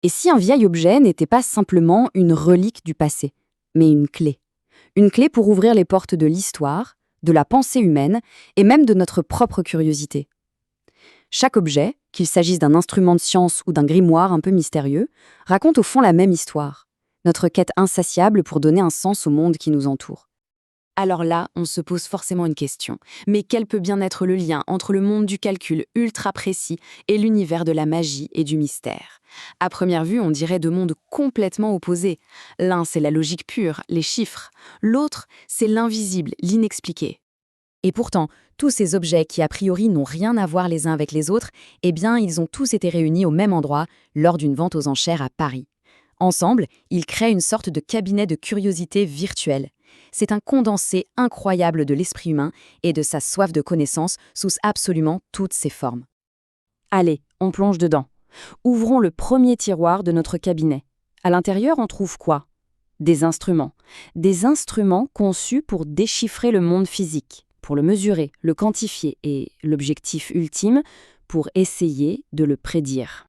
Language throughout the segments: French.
Et si un vieil objet n'était pas simplement une relique du passé, mais une clé? Une clé pour ouvrir les portes de l'histoire, de la pensée humaine et même de notre propre curiosité. Chaque objet, qu'il s'agisse d'un instrument de science ou d'un grimoire un peu mystérieux, raconte au fond la même histoire, notre quête insatiable pour donner un sens au monde qui nous entoure. Alors là, on se pose forcément une question. Mais quel peut bien être le lien entre le monde du calcul ultra précis et l'univers de la magie et du mystère? À première vue, on dirait deux mondes complètement opposés. L'un, c'est la logique pure, les chiffres. L'autre, c'est l'invisible, l'inexpliqué. Et pourtant, tous ces objets qui a priori n'ont rien à voir les uns avec les autres, eh bien, ils ont tous été réunis au même endroit lors d'une vente aux enchères à Paris. Ensemble, ils créent une sorte de cabinet de curiosité virtuel. C'est un condensé incroyable de l'esprit humain et de sa soif de connaissance sous absolument toutes ses formes. Allez, on plonge dedans. Ouvrons le premier tiroir de notre cabinet. À l'intérieur, on trouve quoi? Des instruments. Des instruments conçus pour déchiffrer le monde physique, pour le mesurer, le quantifier et, l'objectif ultime, pour essayer de le prédire.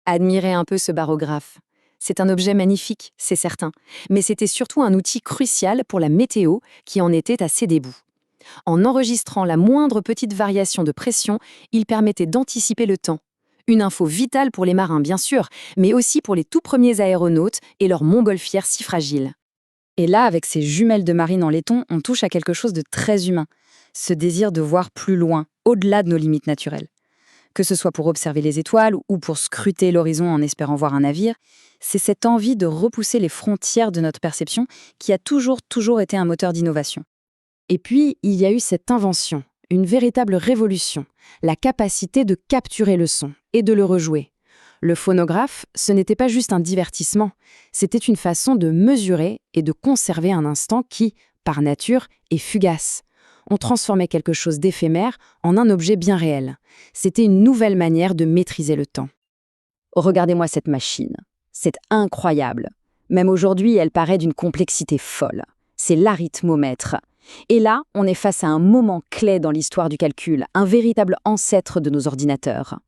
Admirez un peu ce barographe. C'est un objet magnifique, c'est certain, mais c'était surtout un outil crucial pour la météo qui en était à ses débuts. En enregistrant la moindre petite variation de pression, il permettait d'anticiper le temps. Une info vitale pour les marins, bien sûr, mais aussi pour les tout premiers aéronautes et leurs montgolfières si fragiles. Et là, avec ces jumelles de marine en laiton, on touche à quelque chose de très humain. Ce désir de voir plus loin, au-delà de nos limites naturelles. Que ce soit pour observer les étoiles ou pour scruter l'horizon en espérant voir un navire, c'est cette envie de repousser les frontières de notre perception qui a toujours été un moteur d'innovation. Et puis, il y a eu cette invention, une véritable révolution, la capacité de capturer le son et de le rejouer. Le phonographe, ce n'était pas juste un divertissement, c'était une façon de mesurer et de conserver un instant qui, par nature, est fugace. On transformait quelque chose d'éphémère en un objet bien réel. C'était une nouvelle manière de maîtriser le temps. Regardez-moi cette machine. C'est incroyable. Même aujourd'hui, elle paraît d'une complexité folle. C'est l'arithmomètre. Et là, on est face à un moment clé dans l'histoire du calcul, un véritable ancêtre de nos ordinateurs.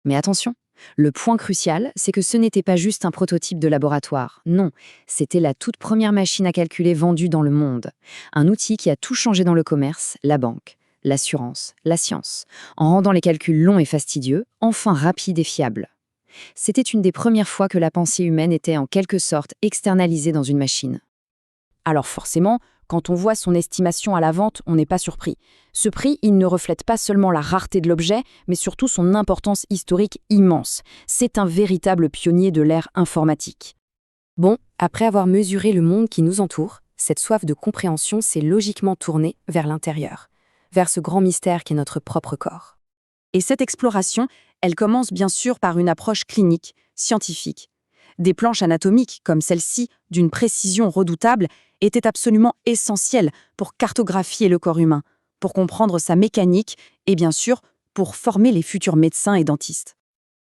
Mais attention, le point crucial, c'est que ce n'était pas juste un prototype de laboratoire. Non, c'était la toute première machine à calculer vendue dans le monde. Un outil qui a tout changé dans le commerce, la banque, l'assurance, la science, en rendant les calculs longs et fastidieux, enfin rapides et fiables. C'était une des premières fois que la pensée humaine était en quelque sorte externalisée dans une machine. Alors forcément, quand on voit son estimation à la vente, on n'est pas surpris. Ce prix, il ne reflète pas seulement la rareté de l'objet, mais surtout son importance historique immense. C'est un véritable pionnier de l'ère informatique. Bon, après avoir mesuré le monde qui nous entoure, cette soif de compréhension s'est logiquement tournée vers l'intérieur, vers ce grand mystère qu'est notre propre corps. Et cette exploration, elle commence bien sûr par une approche clinique, scientifique. Des planches anatomiques, comme celle-ci, d'une précision redoutable, étaient absolument essentielles pour cartographier le corps humain, pour comprendre sa mécanique et bien sûr, pour former les futurs médecins et dentistes.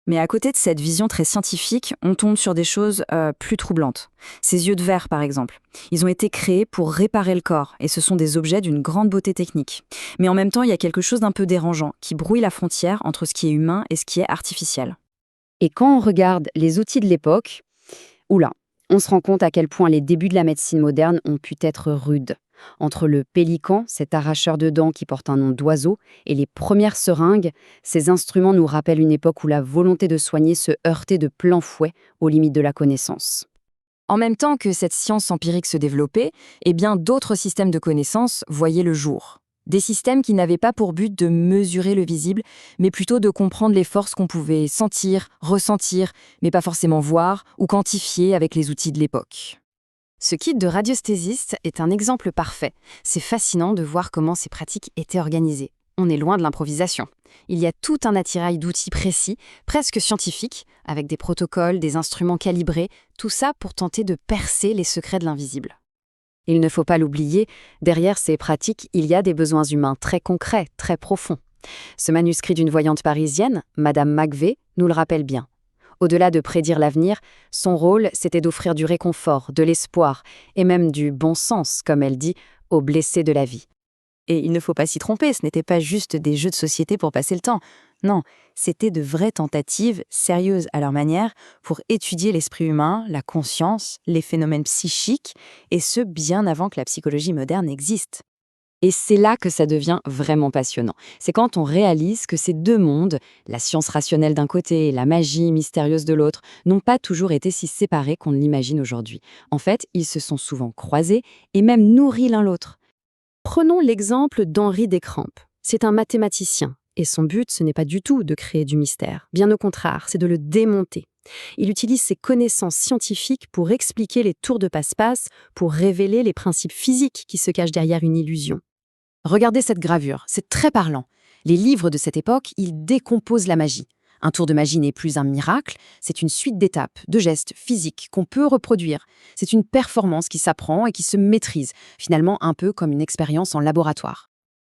Mais à côté de cette vision très scientifique, on tombe sur des choses plus troublantes. Ces yeux de verre, par exemple. Ils ont été créés pour réparer le corps, et ce sont des objets d'une grande beauté technique. Mais en même temps, il y a quelque chose d'un peu dérangeant, qui brouille la frontière entre ce qui est humain et ce qui est artificiel. Et quand on regarde les outils de l'époque, oula, on se rend compte à quel point les débuts de la médecine moderne ont pu être rudes. Entre le pélican, cet arracheur de dents qui porte un nom d'oiseau, et les premières seringues, ces instruments nous rappellent une époque où la volonté de soigner se heurtait de plein fouet aux limites de la connaissance. En même temps que cette science empirique se développait, eh bien d'autres systèmes de connaissances voyaient le jour. Des systèmes qui n'avaient pas pour but de mesurer le visible, mais plutôt de comprendre les forces qu'on pouvait sentir, ressentir, mais pas forcément voir ou quantifier avec les outils de l'époque. Ce kit de radiesthésiste est un exemple parfait. C'est fascinant de voir comment ces pratiques étaient organisées. On est loin de l'improvisation. Il y a tout un attirail d'outils précis, presque scientifiques, avec des protocoles, des instruments calibrés, tout ça pour tenter de percer les secrets de l'invisible. Il ne faut pas l'oublier, derrière ces pratiques, il y a des besoins humains très concrets, très profonds. Ce manuscrit d'une voyante parisienne, Madame Macvé, nous le rappelle bien. Au-delà de prédire l'avenir, son rôle, c'était d'offrir du réconfort, de l'espoir, et même du bon sens, comme elle dit, aux blessés de la vie. Et il ne faut pas s'y tromper, ce n'étaient pas juste des jeux de société pour passer le temps. Non, c'était de vraies tentatives, sérieuses à leur manière, pour étudier l'esprit humain, la conscience, les phénomènes psychiques, et ce bien avant que la psychologie moderne existe. Et c'est là que ça devient vraiment passionnant. C'est quand on réalise que ces deux mondes, la science rationnelle d'un côté et la magie mystérieuse de l'autre, n'ont pas toujours été si séparés qu'on ne l'imagine aujourd'hui. En fait, ils se sont souvent croisés et même nourris l'un l'autre. Prenons l'exemple d'Henri Descrampes. C'est un mathématicien, et son but, ce n'est pas du tout de créer du mystère. Bien au contraire, c'est de le démonter. Il utilise ses connaissances scientifiques pour expliquer les tours de passe-passe, pour révéler les principes physiques qui se cachent derrière une illusion. Regardez cette gravure, c'est très parlant. Les livres de cette époque, ils décomposent la magie. Un tour de magie n'est plus un miracle, c'est une suite d'étapes, de gestes physiques qu'on peut reproduire. C'est une performance qui s'apprend et qui se maîtrise, finalement un peu comme une expérience en laboratoire.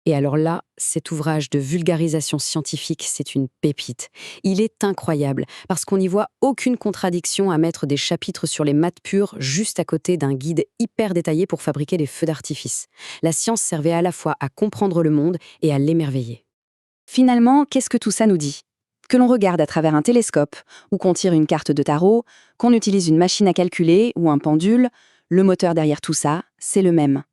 Et alors là, cet ouvrage de vulgarisation scientifique, c'est une pépite. Il est incroyable, parce qu'on n'y voit aucune contradiction à mettre des chapitres sur les maths pures juste à côté d'un guide hyper détaillé pour fabriquer des feux d'artifice. La science servait à la fois à comprendre le monde et à l'émerveiller. Finalement, qu'est-ce que tout ça nous dit? Que l'on regarde à travers un télescope, ou qu'on tire une carte de tarot, qu'on utilise une machine à calculer ou un pendule, le moteur derrière tout ça, c'est le même.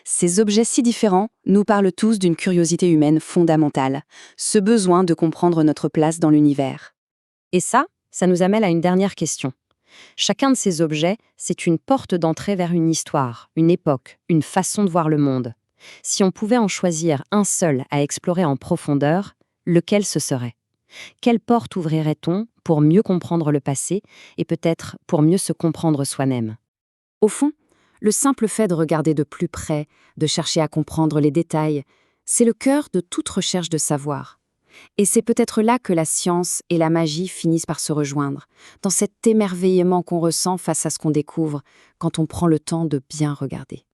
Ces objets si différents nous parlent tous d'une curiosité humaine fondamentale, ce besoin de comprendre notre place dans l'univers. Et ça nous amène à une dernière question. Chacun de ces objets, c'est une porte d'entrée vers une histoire, une époque, une façon de voir le monde. Si on pouvait en choisir un seul à explorer en profondeur, lequel ce serait? Quelle porte ouvrirait-on pour mieux comprendre le passé et peut-être pour mieux se comprendre soi-même? Au fond, le simple fait de regarder de plus près, de chercher à comprendre les détails, c'est le cœur de toute recherche de savoir. Et c'est peut-être là que la science et la magie finissent par se rejoindre, dans cet émerveillement qu'on ressent face à ce qu'on découvre quand on prend le temps de bien regarder.